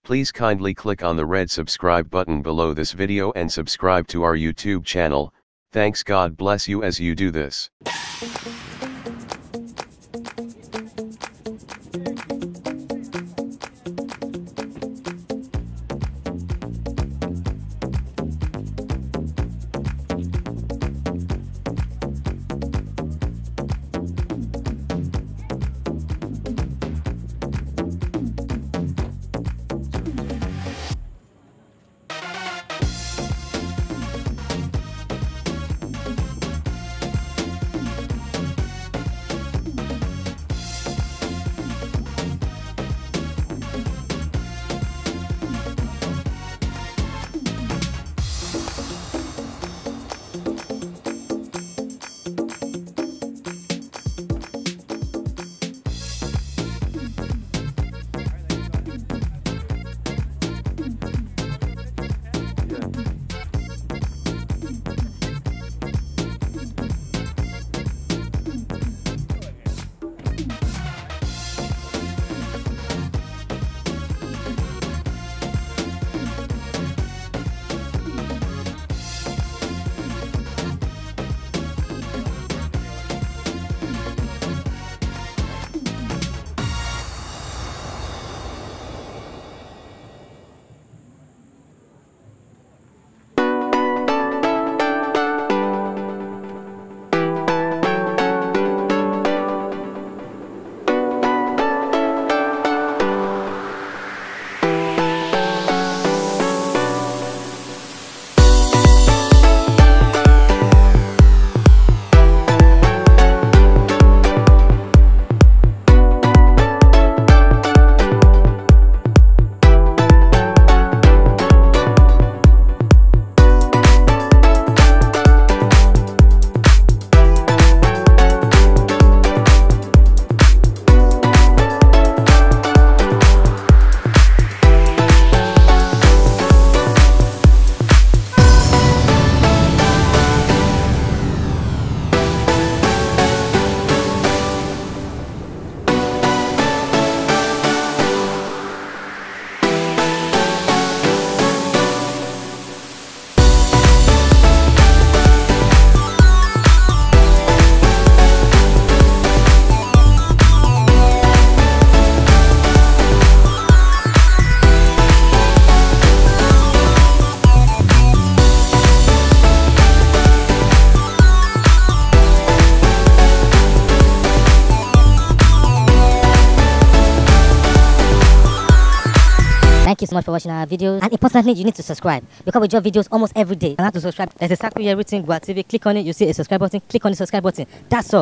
Please kindly click on the red subscribe button below this video and subscribe to our YouTube channel. Thanks, God bless you as you do this. Thank you so much for watching our videos, and importantly, you need to subscribe because we drop videos almost every day. And how to subscribe? There's a circle here written Gua TV. Click on it, you see a subscribe button. Click on the subscribe button. That's all.